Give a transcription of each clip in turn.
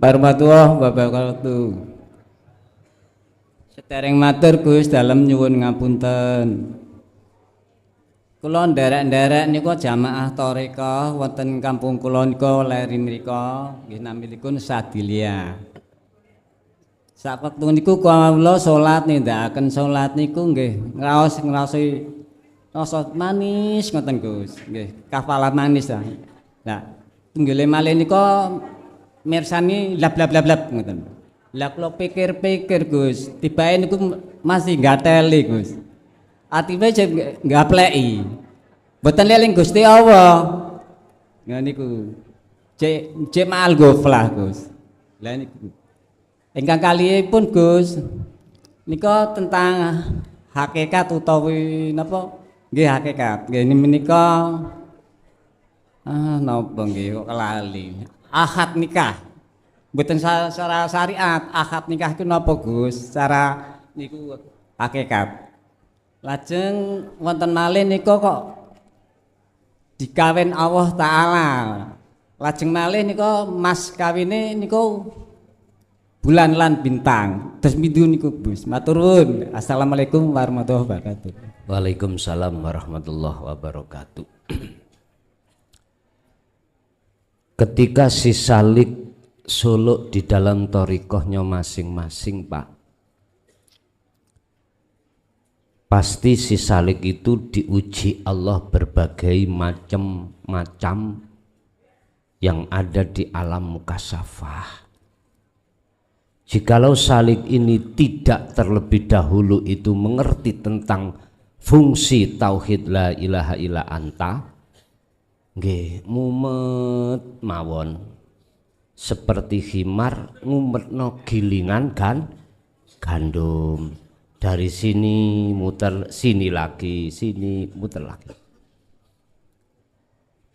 warahmatullahi wabarakatuh. Sedereng matur Gus dalem nyuwun ngapunten. Kula nderek-nderek niku jamaah thariqah wonten kampung kula nika leri mriku nggih naminipun Sadilia. Sakwektu niku kula salat nindakaken salat niku nggih ngraosi rasa manis ngoten Gus. Nggih, kafalah manis ta. Lah, tunggile malih nika mirsani lab lab lab lab ngoten. Lah kula pikir-pikir Gus, tibae niku masih gateli Gus. Atine ngapleki. Mboten eling Gusti Allah. Nah niku. Cek mal goflah Gus. Lah niku. Ingkang kalihipun Gus, nika tentang hakikat utawi napa? Nggih hakikat. Nggih menika napa nggih kok kelali. Akad nikah. Mboten secara syariat, akad nikah itu napa Gus? Secara niku hakikat. Lajeng wonten malih nika kok dikawin Allah taala. Lajeng malih nika mas kawine niku bulan lan bintang. Terus pindu niku Gus. Matur nuwun. Assalamualaikum warahmatullahi wabarakatuh. Waalaikumsalam warahmatullahi wabarakatuh. Ketika si Salik suluk di dalam thariqahnya masing-masing, Pak, pasti si Salik itu diuji Allah berbagai macam-macam yang ada di alam mukasyafah. Jikalau Salik ini tidak terlebih dahulu itu mengerti tentang fungsi tauhid la ilaha illa anta, nggih mumet mawon seperti khimar ngumetno gilingan kan gandum. Dari sini muter, sini lagi, sini muter lagi.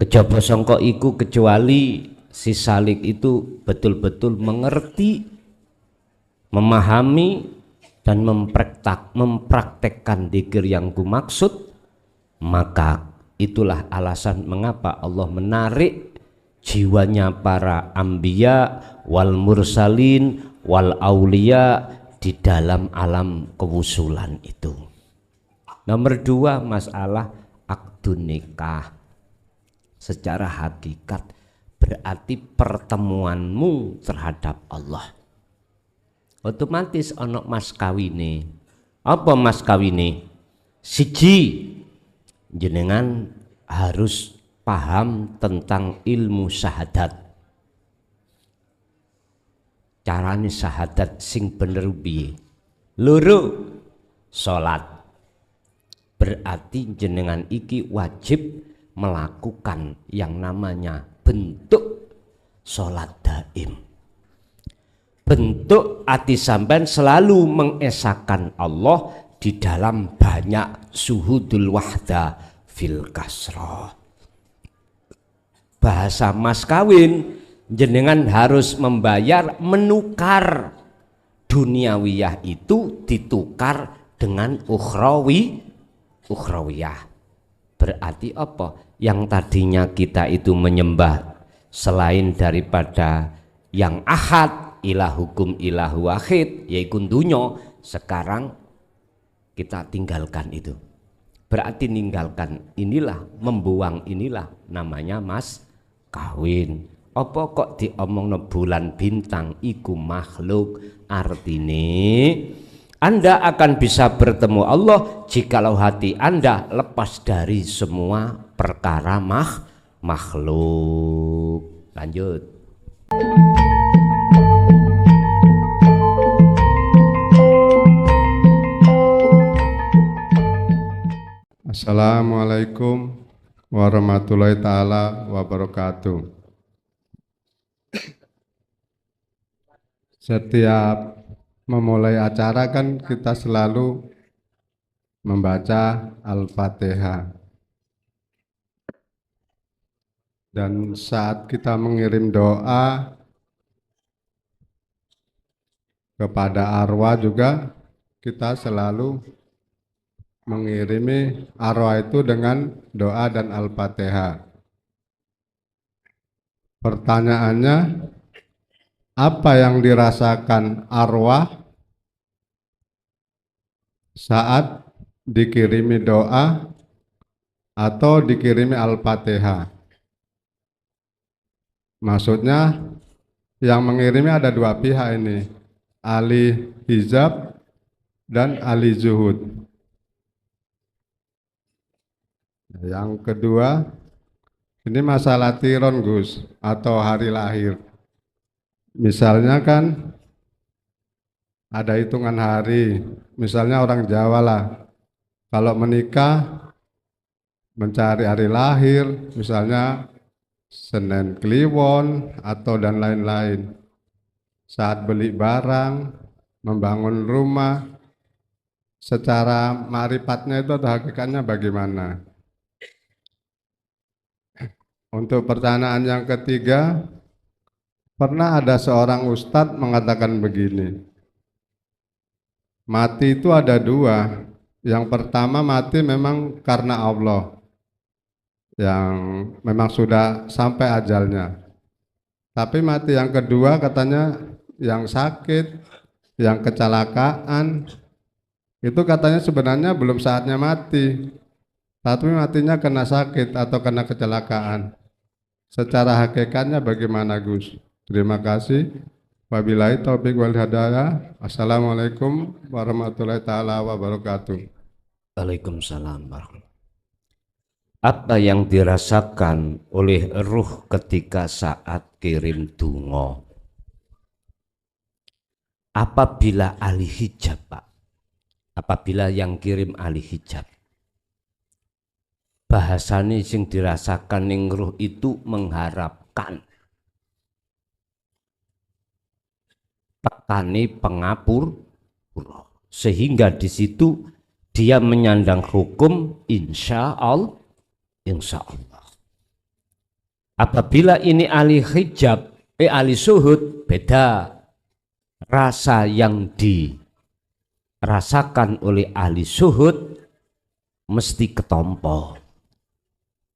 Kejaba sangka iku kecuali si Salik itu betul-betul mengerti, memahami dan mempraktekkan dzikir yang kumaksud, maka itulah alasan mengapa Allah menarik jiwanya para anbiya wal mursalin wal aulia di dalam alam kewusulan itu. Nomor dua, masalah akdun nikah. Secara hakikat berarti pertemuanmu terhadap Allah. Otomatis ono mas kawine. Apa mas kawine? Siji, jenengan harus paham tentang ilmu syahadat. Carane syahadat sing bener piye? Loro, salat. Berarti jenengan iki wajib melakukan yang namanya bentuk salat daim. Bentuk ati sampean selalu mengesahkan Allah di dalam banyak suhudul wahda fil kasroh. Bahasa mas kawin, jenengan harus membayar, menukar duniawiyah itu ditukar dengan ukhrawiyah. Berarti apa? Yang tadinya kita itu menyembah selain daripada yang ahad, ilahukum ilahu wahid, yaitu dunya, sekarang kita tinggalkan itu. Berarti ninggalkan inilah, membuang inilah namanya mas kawin. Apa kok diomongno bulan bintang iku makhluk? Artine Anda akan bisa bertemu Allah jikalau hati Anda lepas dari semua perkara makhluk. Lanjut. Assalamualaikum warahmatullahi taala wabarakatuh. Setiap memulai acara kan kita selalu membaca Al-Fatihah. Dan saat kita mengirim doa kepada arwah juga kita selalu mengirimi arwah itu dengan doa dan Al-Fatihah. Pertanyaannya, apa yang dirasakan arwah saat dikirimi doa atau dikirimi Al-Fatihah. Maksudnya yang mengirimi ada dua pihak ini, ahli hijab dan ahli zuhud. Yang kedua, ini masalah tiron Gus atau hari lahir. Misalnya kan ada hitungan hari, misalnya orang Jawa lah, kalau menikah mencari hari lahir, misalnya Senin Kliwon atau dan lain-lain. Saat beli barang, membangun rumah, secara ma'rifatnya itu atau hakikatnya bagaimana? Untuk pertanyaan yang ketiga, pernah ada seorang ustadz mengatakan begini, mati itu ada dua. Yang pertama mati memang karena Allah, yang memang sudah sampai ajalnya. Tapi mati yang kedua katanya yang sakit, yang kecelakaan, itu katanya sebenarnya belum saatnya mati, tapi matinya kena sakit atau kena kecelakaan. Secara hakikatnya bagaimana Gus? Terima kasih. Wabillahi taufiq wal hidayah. Assalamualaikum warahmatullahi taala wabarakatuh. Waalaikumsalam warahmatullahi. Apa yang dirasakan oleh ruh ketika saat kirim donga? Apabila ahli hijab, Pak. Apabila yang kirim ahli hijab. Bahasane sing dirasakan ning ruh itu mengharapkan tekani pengapur, sehingga di situ dia menyandang hukum insya Allah. Apabila ini ahli hijab, ahli suhud, beda. Rasa yang dirasakan oleh ahli suhud mesti ketompo,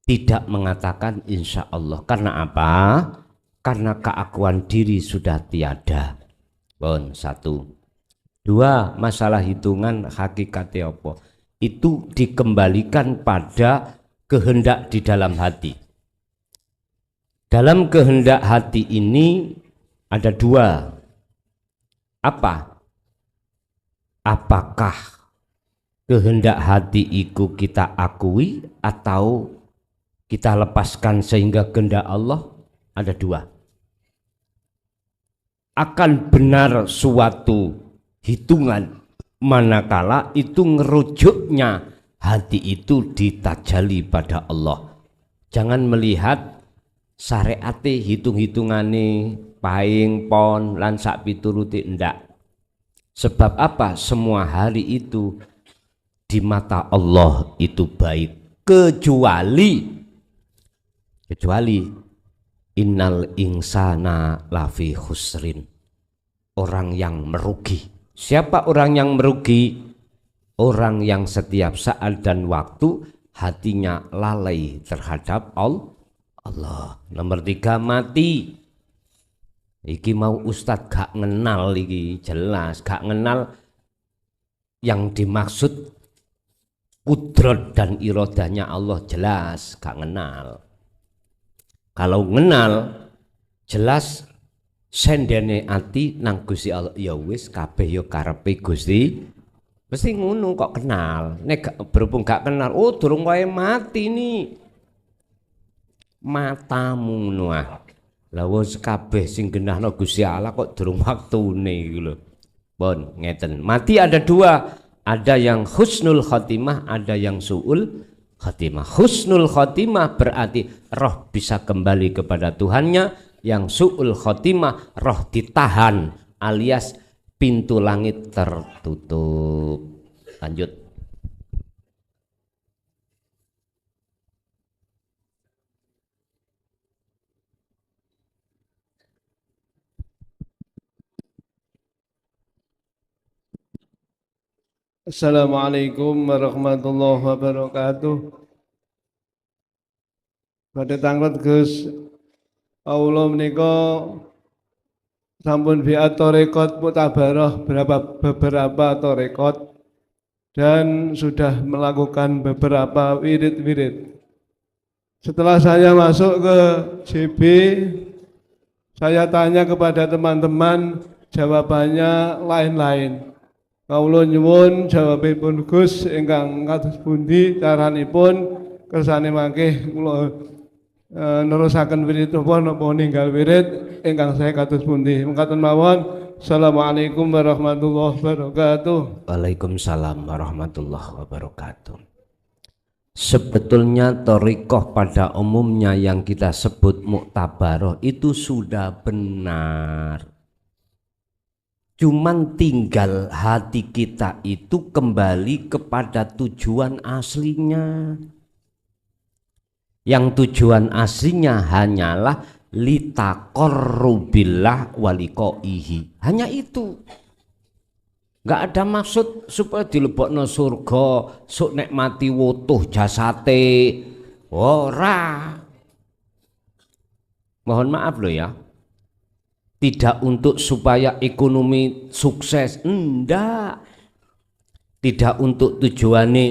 tidak mengatakan insya Allah. Karena apa? Karena keakuan diri sudah tiada. Bon, satu. Dua, masalah hitungan hakikatnya apa? Itu dikembalikan pada kehendak di dalam hati. Dalam kehendak hati ini ada dua. Apa? Apakah kehendak hati itu kita akui atau kita lepaskan sehingga kehendak Allah? Ada dua. Akan benar suatu hitungan manakala itu ngerujuknya hati itu ditajali pada Allah. Jangan melihat syariate hitung-hitungane paing pon lan sak pituruti, ndak. Sebab apa? Semua hari itu di mata Allah itu baik, kecuali innal insana lafi khusrin, orang yang merugi. Siapa orang yang merugi? Orang yang setiap saat dan waktu hatinya lalai terhadap Allah. Nomor tiga, mati. Iki mau ustadz gak ngenal, iki jelas gak ngenal yang dimaksud kudrat dan irodahnya Allah, jelas gak ngenal. Kalau ngenal jelas sendene ati nang Gusti Allah, ya wis kabeh ya karepe Gusti. Mesti ngono kok kenal. Nek berhubung gak kenal, oh durung wae mati nih. Matamu ngono ah. Lah wis kabeh sing genahno Gusti Allah kok durung waktune iku lho. Pun ngeten. Mati ada dua, ada yang husnul khotimah, ada yang suul khotimah. Husnul khotimah berarti roh bisa kembali kepada Tuhannya, yang suul khotimah roh ditahan alias pintu langit tertutup. Lanjut. Assalamualaikum warahmatullahi wabarakatuh. Pada tanglet Gus, Allah menika sampun biat torekot mutabaroh beberapa torekot dan sudah melakukan beberapa wirid-wirid. Setelah saya masuk ke JB, saya tanya kepada teman-teman, jawabannya lain-lain. Kawula nyuwun jawabipun Gus ingkang kados pundi caranipun kersane mangke kula nerusaken wirid napa ninggal wirid ingkang saya kados pundi. Mekaten mawon. Assalamualaikum warahmatullahi wabarakatuh. Waalaikumsalam warahmatullahi wabarakatuh. Sebetulnya thariqah pada umumnya yang kita sebut muktabaroh itu sudah benar. Cuman tinggal hati kita itu kembali kepada tujuan aslinya. Yang tujuan aslinya hanyalah litaqarrubillah waliqaihi. Hanya itu. Enggak ada maksud supaya dilebokno surga, sok nikmati wutuh jasate. Ora. Mohon maaf loh ya. Tidak untuk supaya ekonomi sukses, enggak. Tidak untuk tujuannya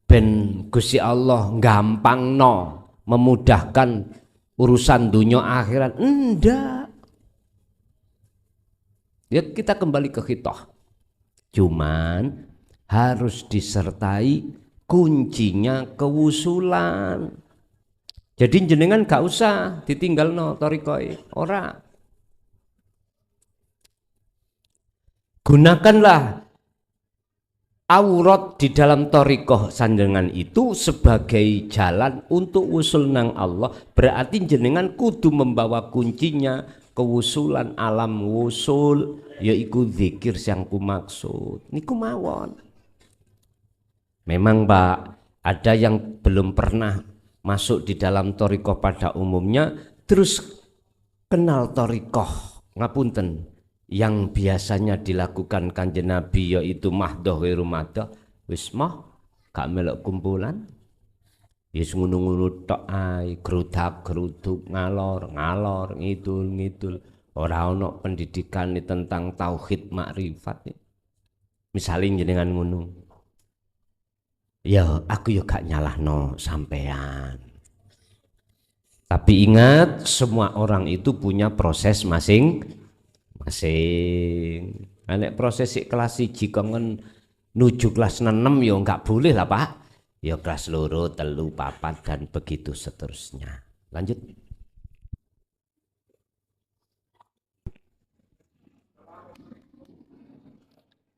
ben Gusti Allah gampang no, memudahkan urusan dunia akhirat, enggak. Ya kita kembali ke khitoh. Cuman harus disertai kuncinya kewusulan. Jadi jenengan gak usah ditinggal no thariqah, ora. Gunakanlah aurat di dalam thariqah sanjenengan itu sebagai jalan untuk usul nang Allah. Berarti jenengan kudu membawa kuncinya kewusulan alam wusul, yaiku zikir yang kumaksud. Niku mawon. Memang Pak, ada yang belum pernah masuk di dalam thariqah pada umumnya, terus kenal thariqah ngapunten yang biasanya dilakukan Kanjeng Nabi, yaitu mahdoh wiru mahdoh, wis mah gak melok kumpulan, wis ngono-ngono tok ae, gerudak-geruduk, ngalor ngidul ora ono pendidikan tentang tauhid makrifat. Misalnya jenengan ngono, ya aku yo gak nyalahno sampean, tapi ingat semua orang itu punya proses masing-masing. Nek proses kelas 1 kongen nuju kelas 6 ya enggak boleh lah Pak. Ya kelas 2, 3, 4 dan begitu seterusnya. Lanjut.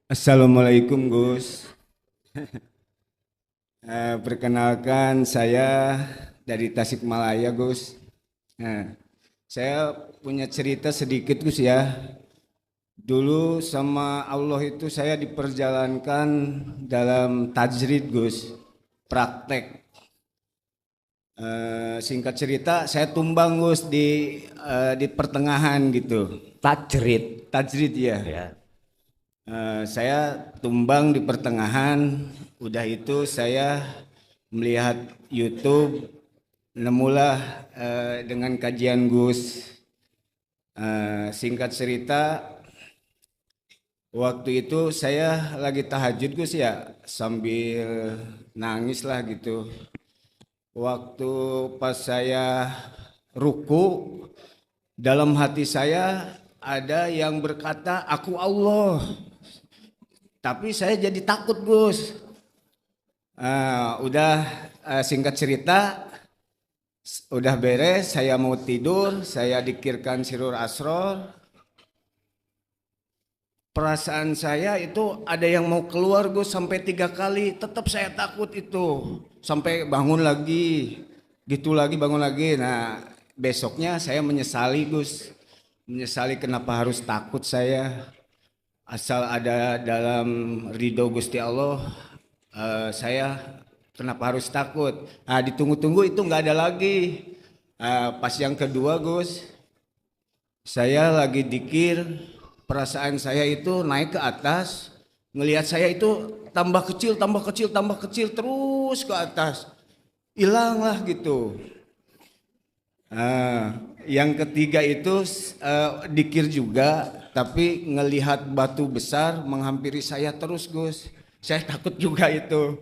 Assalamualaikum Gus. Perkenalkan saya dari Tasikmalaya Gus. Saya punya cerita sedikit Gus ya. Dulu sama Allah itu saya diperjalankan dalam tajrid Gus, praktek. Singkat cerita saya tumbang Gus di pertengahan gitu. Tajrid ya. Saya tumbang di pertengahan. Udah itu saya melihat YouTube, nemulah dengan kajian Gus. Singkat cerita, waktu itu saya lagi tahajud Gus ya, sambil nangis lah gitu. Waktu pas saya ruku, dalam hati saya ada yang berkata aku Allah, tapi saya jadi takut Gus. Singkat cerita, udah beres, saya mau tidur, saya dikirkan sirur asror. Perasaan saya itu ada yang mau keluar Gus sampai 3 kali, tetap saya takut itu. Sampai bangun lagi, gitu lagi, bangun lagi. Nah besoknya saya menyesali Gus, menyesali kenapa harus takut saya. Asal ada dalam ridho Gusti Allah, saya kenapa harus takut. Ditunggu-tunggu itu nggak ada lagi. Pas yang kedua Gus, saya lagi dikir, perasaan saya itu naik ke atas, ngelihat saya itu tambah kecil terus ke atas, hilang lah gitu. Yang ketiga itu dikir juga, tapi ngelihat batu besar menghampiri saya terus Gus. Saya takut juga itu.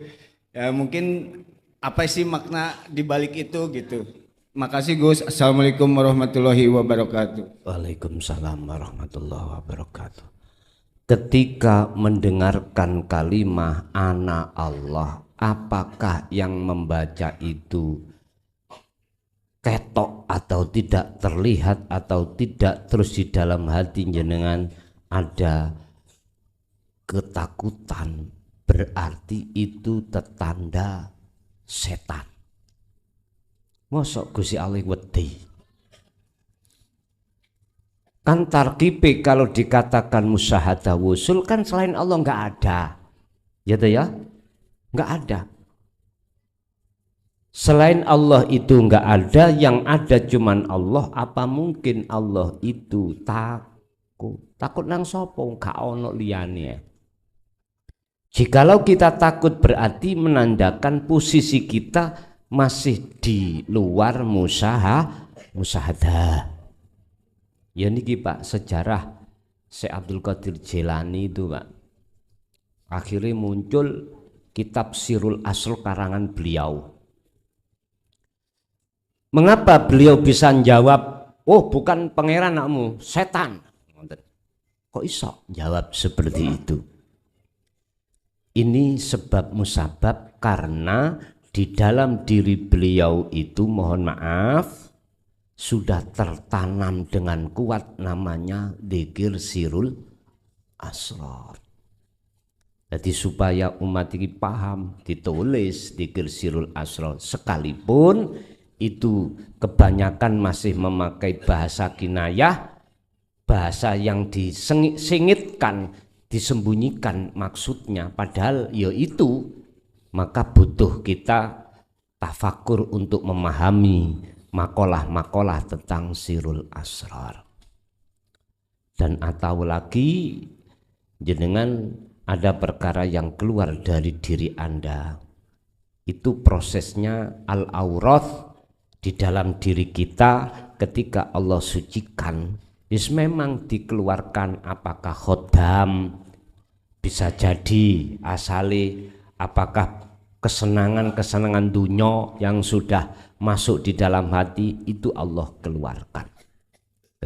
Ya mungkin apa sih makna dibalik itu gitu. Makasih Gus. Assalamualaikum warahmatullahi wabarakatuh. Waalaikumsalam warahmatullahi wabarakatuh. Ketika mendengarkan kalimah ana Allah, apakah yang membaca itu ketok atau tidak, terlihat atau tidak, terus di dalam hati jenengan ada ketakutan, berarti itu tetanda setan. Mosok Gusti Allah wedi. Kan tarkibe kalau dikatakan musyahadah wusul kan selain Allah nggak ada, ya toh ya, nggak ada. Selain Allah itu nggak ada, yang ada cuman Allah. Apa mungkin Allah itu takut? Takut nang sopo? Gak ono liyane. Jikalau kita takut berarti menandakan posisi kita masih di luar musyahadah. Ya niki Pak, sejarah Syekh Abdul Qadir Jilani itu Pak, akhirnya muncul kitab Sirul Asr karangan beliau. Mengapa beliau bisa jawab, oh bukan pangeran anakmu, setan? Kok iso jawab seperti itu? Ini sebab musabab karena di dalam diri beliau itu, mohon maaf, sudah tertanam dengan kuat namanya dzikir sirul asrar. Jadi supaya umat ini paham, ditulis dzikir sirul asrar, sekalipun itu kebanyakan masih memakai bahasa kinayah, bahasa yang disingitkan, disembunyikan maksudnya, padahal ya itu. Maka butuh kita tafakur untuk memahami makalah-makalah tentang sirul asrar. Dan atau lagi jenengan ada perkara yang keluar dari diri Anda, itu prosesnya al-aurath di dalam diri kita ketika Allah sucikan. Memang dikeluarkan, apakah khodam, bisa jadi asali, apakah kesenangan-kesenangan dunia yang sudah masuk di dalam hati, itu Allah keluarkan.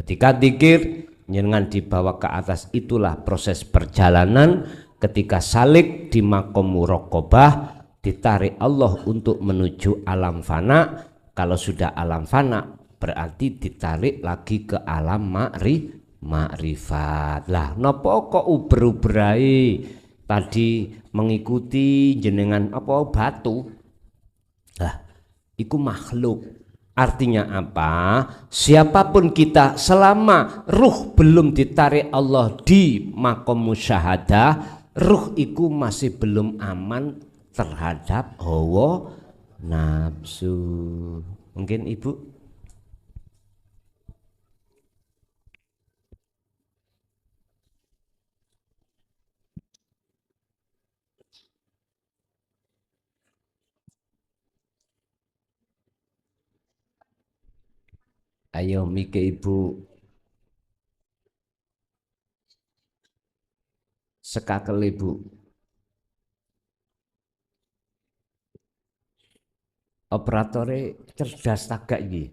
Ketika dzikir jangan dibawa ke atas, itulah proses perjalanan. Ketika salik di makom muraqabah, ditarik Allah untuk menuju alam fana. Kalau sudah alam fana berarti ditarik lagi ke alam makrifat. Lah nopo kok uber-uberai tadi mengikuti jenengan apa batu? Lah iku makhluk. Artinya apa? Siapapun kita, selama ruh belum ditarik Allah di makom musyahadah, ruh iku masih belum aman terhadap hawa nafsu. Mungkin Ibu. Ayo mike Ibu. Sekakel Ibu. Operatore cerdas tagak iki.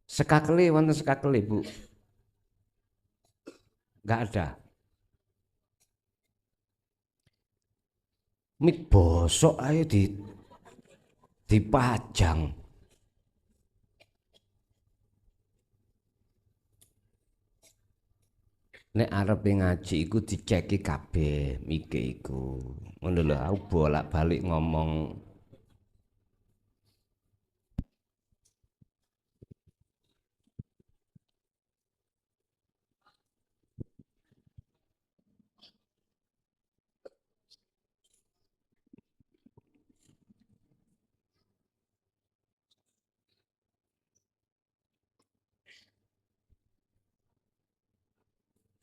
Sekakele wonten sekakele Bu. Enggak ada. Mik bosok ayo dipajang. Nek arep ngaji iku diceki kabeh mike iku. Ngono lho, aku bolak-balik ngomong.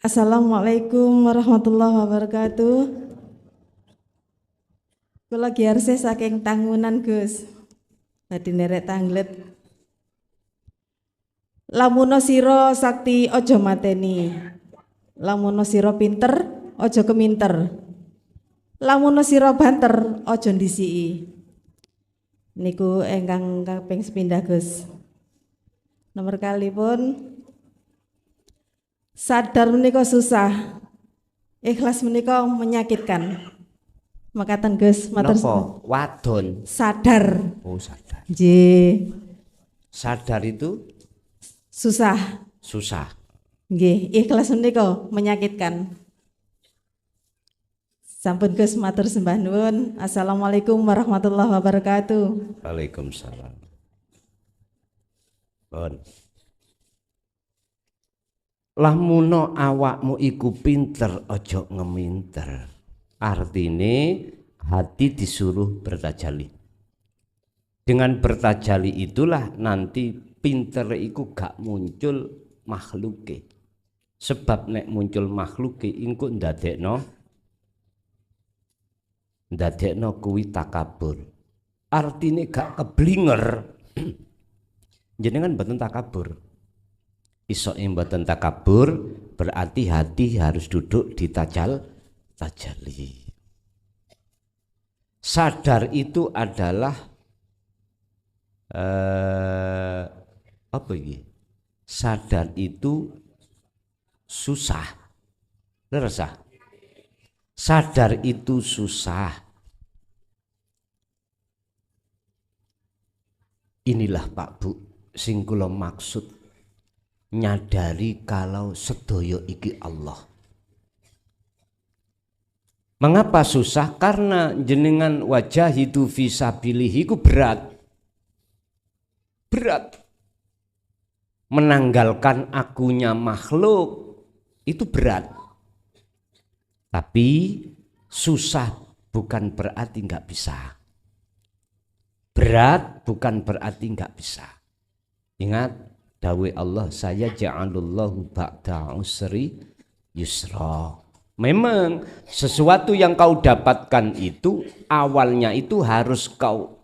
Assalamualaikum warahmatullahi wabarakatuh. Kula giarse saking Tangunan Gus. Badhe nerek tanglet. Lamuno sira sakti aja mateni. Lamuno sira pinter aja keminter. Lamuno sira banter aja ndisiki. Niku ingkang kaping sepindah Gus. Nomor kali pun sadar menika susah. Ikhlas menika menyakitkan. Makaten Gus, matur Napa? Wadon. sadar. Oh, sadar. Nggih, Sadar itu susah. susah. Nggih, ikhlas menika menyakitkan. Sampun Gus, matur sembah nuwun. Assalamualaikum warahmatullahi wabarakatuh. Waalaikumsalam. Bon. Lamuno awakmu iku pinter ojo ngeminter. Artine hati disuruh bertajalli. Dengan bertajalli itulah nanti pinter iku gak muncul makhluke. Sebab nek muncul makhluke engko ndadekno kuwi takabur. Artine gak keblinger. Jenengan mboten takabur. Isoke mboten takabur berarti hati harus duduk di tajalli. Sadar itu adalah apa ini? Sadar itu susah. Lerasa. Sadar itu susah. Inilah Pak Bu sing kula maksud, nyadari kalau sedaya iki Allah. Mengapa susah? Karena jenengan wajahidu fisabilihi ku berat. Berat. Menanggalkan akunya makhluk itu berat. Tapi susah bukan berarti nggak bisa. Berat bukan berarti nggak bisa. Ingat dawuh Allah, saya ja'alullahu ba'da usri yusra. Memang sesuatu yang kau dapatkan itu awalnya itu harus kau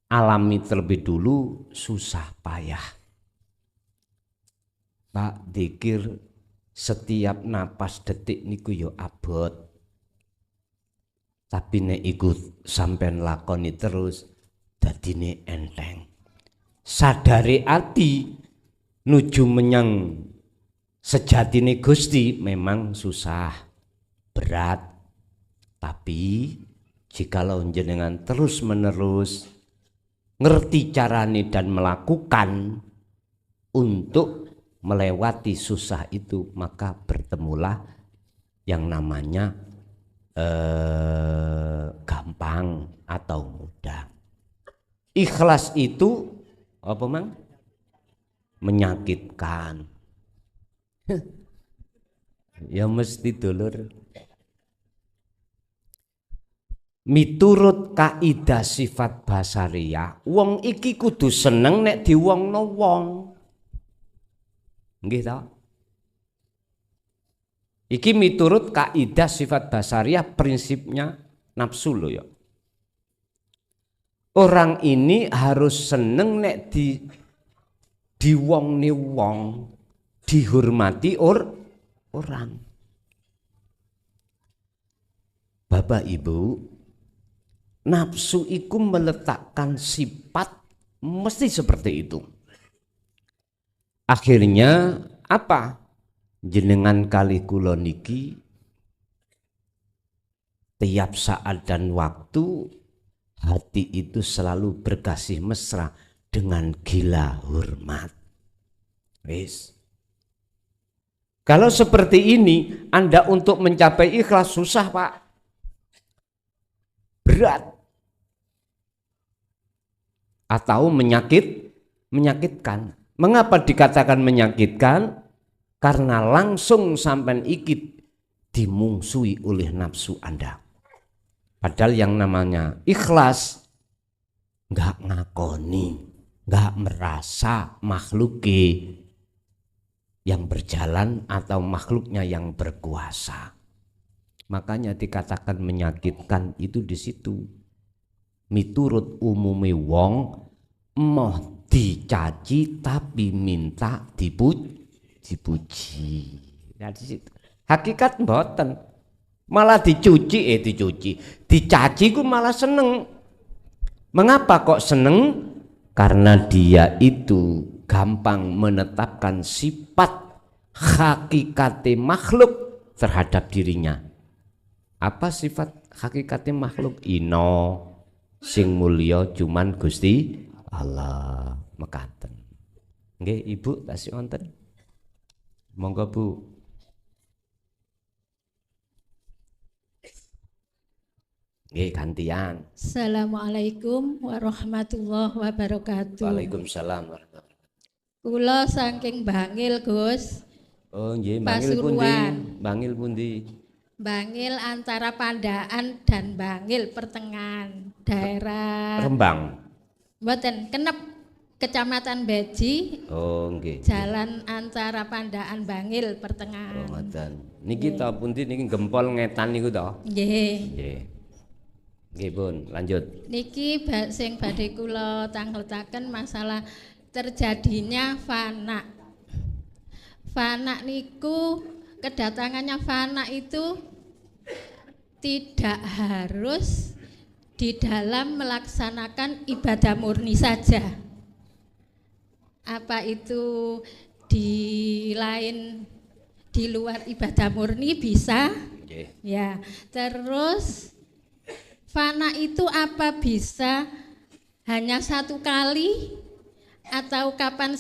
alami terlebih dulu, susah payah. Pak dikir setiap napas detik niku yo abot. Tapi nek ikut sampean lakoni terus dadine enteng. Sadari ati nuju menyang sejatine Gusti memang susah, berat. Tapi jikalau jenengan terus menerus ngerti carane dan melakukan untuk melewati susah itu, maka bertemulah yang namanya gampang atau mudah. Ikhlas itu apa mang? Menyakitkan. Ya mesti dulur. Miturut kaidah sifat basariyah, wong iki kudu seneng nek diwongno wong. Nggih ta? Iki miturut kaidah sifat basariyah, prinsipnya nafsu lho ya. Orang ini harus seneng nek diwongni wong, dihormati orang. Bapak Ibu, nafsu iku meletakkan sifat mesti seperti itu. Akhirnya apa? Jenengan kali kula niki tiap saat dan waktu hati itu selalu berkasih mesra dengan gila hormat. Wis. Kalau seperti ini Anda untuk mencapai ikhlas susah Pak. Berat. Atau menyakitkan. Mengapa dikatakan menyakitkan? Karena langsung sampai ikit dimungsuhi oleh nafsu Anda. Padahal yang namanya ikhlas nggak ngakoni, nggak merasa makhluknya yang berjalan atau makhluknya yang berkuasa. Makanya dikatakan menyakitkan itu di situ. Miturut umumi wong emoh dicaci tapi minta dipuji. Nah, di situ. Hakikat mboten. Malah dicuci, dicaci ku malah seneng. Mengapa kok seneng? Karena dia itu gampang menetapkan sifat hakikate makhluk terhadap dirinya. Apa sifat hakikate makhluk? Ino sing mulya cuman Gusti Allah mekaten. Nggih Ibu tasih wonten. Monggo Bu. Nggih gantian. Assalamualaikum warahmatullahi wabarakatuh. Waalaikumsalam warahmatullahi wabarakatuh. Kula saking Bangil, Gus. Oh nggih, Bangil pundi? Pasuruan. Bangil pundi? Bangil antara Pandaan dan Bangil pertengahan daerah Rembang. mboten Kenep Kecamatan Beji. Oh nggih. Jalan antara Pandaan Bangil pertengahan. Oh ngoten. Niki ta pundi niki gempol ngetan niku to? Nggih. Nggih. Nggih Pun, lanjut. Niki sing badhe kula tangletaken masalah terjadinya fana. Fana niku kedatangannya fana itu tidak harus di dalam melaksanakan ibadah murni saja. Apa itu di luar ibadah murni bisa? Nggih. Ya. Terus fana itu apa bisa hanya satu kali atau kapan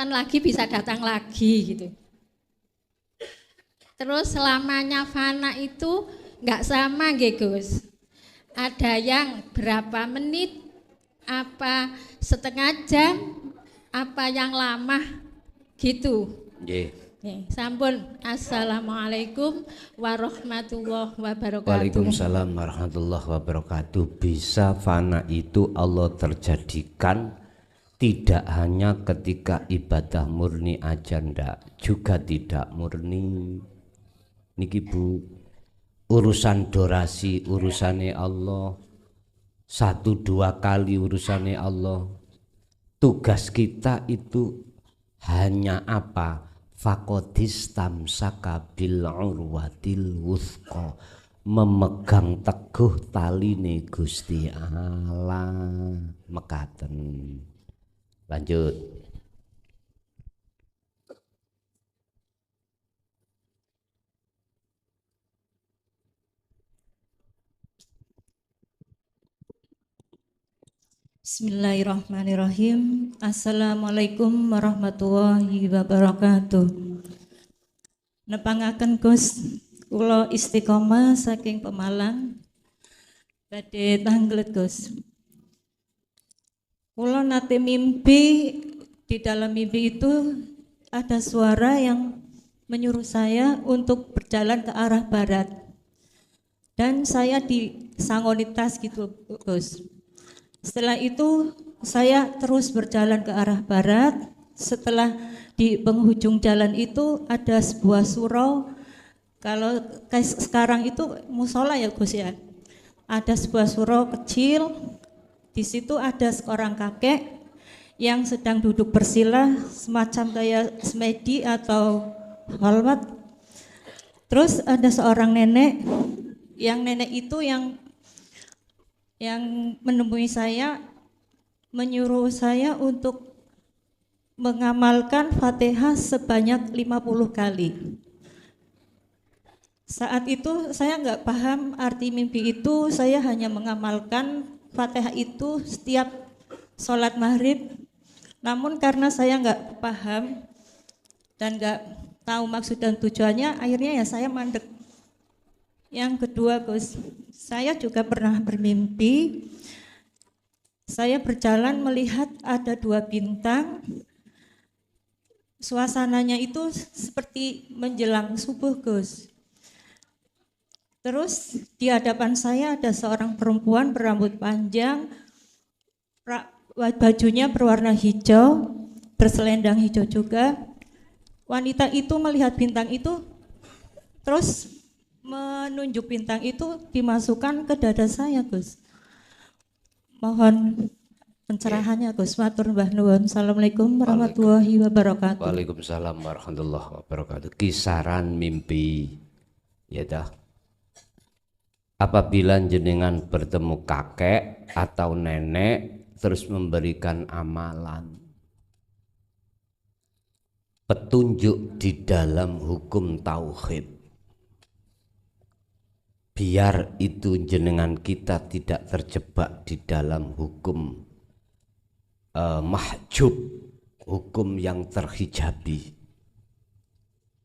lagi bisa datang lagi gitu. Terus selamanya fana itu nggak sama nggih Gus. Ada yang berapa menit, apa setengah jam, apa yang lama gitu. Nggih. Nih, sampun. Assalamualaikum warahmatullahi wabarakatuh. Waalaikumsalam warahmatullahi wabarakatuh. Bisa fana itu Allah terjadikan tidak hanya ketika ibadah murni aja ndak, juga tidak murni. Niki Bu, urusan durasi urusane Allah, 1-2 kali urusane Allah. Tugas kita itu hanya apa? Faqadis tamsaka bil urwatil wuthqa, memegang teguh taline Gusti Allah mekaten. Lanjut. Bismillahirrahmanirrahim. Assalamualaikum warahmatullahi wabarakatuh. Nepangaken Gus, kula istiqomah saking Pemalang. Badhe tanglet Gus. Kula nate mimpi, di dalam mimpi itu ada suara yang menyuruh saya untuk berjalan ke arah barat. Dan saya disangoni tas gitu Gus. Setelah itu saya terus berjalan ke arah barat. Setelah di penghujung jalan itu ada sebuah surau. Kalau sekarang itu musola ya Gus ya. Ada sebuah surau kecil. Di situ ada seorang kakek yang sedang duduk bersila semacam kayak semedi atau khalwat. Terus ada seorang nenek. Yang nenek itu yang menemui saya, menyuruh saya untuk mengamalkan Fatihah sebanyak 50 kali. Saat itu saya nggak paham arti mimpi itu, saya hanya mengamalkan Fatihah itu setiap sholat maghrib. Namun karena saya nggak paham dan nggak tahu maksud dan tujuannya, akhirnya ya saya mandek. Yang kedua Gus, saya juga pernah bermimpi, saya berjalan melihat ada 2 bintang, suasananya itu seperti menjelang subuh Gus. Terus di hadapan saya ada seorang perempuan berambut panjang, bajunya berwarna hijau, berselendang hijau juga. Wanita itu melihat bintang itu, terus menunjuk bintang itu dimasukkan ke dada saya, Gus. Mohon pencerahannya, Gus. Matur Mbah Nuwun. Assalamualaikum warahmatullahi wabarakatuh. Waalaikumsalam warahmatullahi wabarakatuh. Kisaran mimpi, ya dah. Apabila jenengan bertemu kakek atau nenek terus memberikan amalan, petunjuk di dalam hukum tauhid, biar itu jenengan kita tidak terjebak di dalam hukum mahjub, hukum yang terhijabi.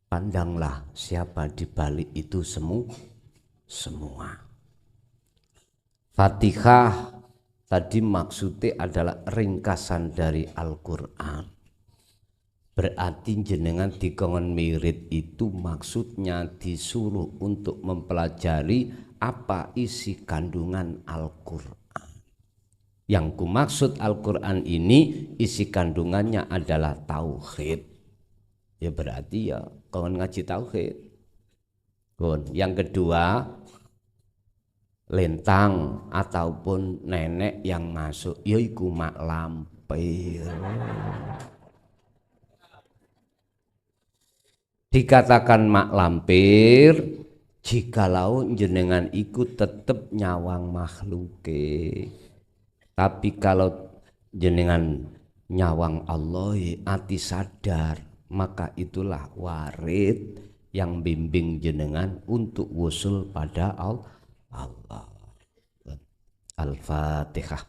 Pandanglah siapa di balik itu semua. Fatihah tadi maksudnya adalah ringkasan dari Al-Quran. Berarti jenengan dikongkon mirid itu maksudnya disuruh untuk mempelajari apa isi kandungan Al-Quran. Yang kumaksud Al-Quran ini isi kandungannya adalah tauhid. Ya berarti ya kongkon ngaji tauhid. Yang kedua, lentang ataupun nenek yang masuk yaiku mak lampir. Dikatakan mak lampir jikalau jenengan ikut tetap nyawang makhluke. Tapi kalau jenengan nyawang Allah ati sadar, maka itulah warid yang bimbing jenengan untuk wusul pada Allah. Al-Fatihah.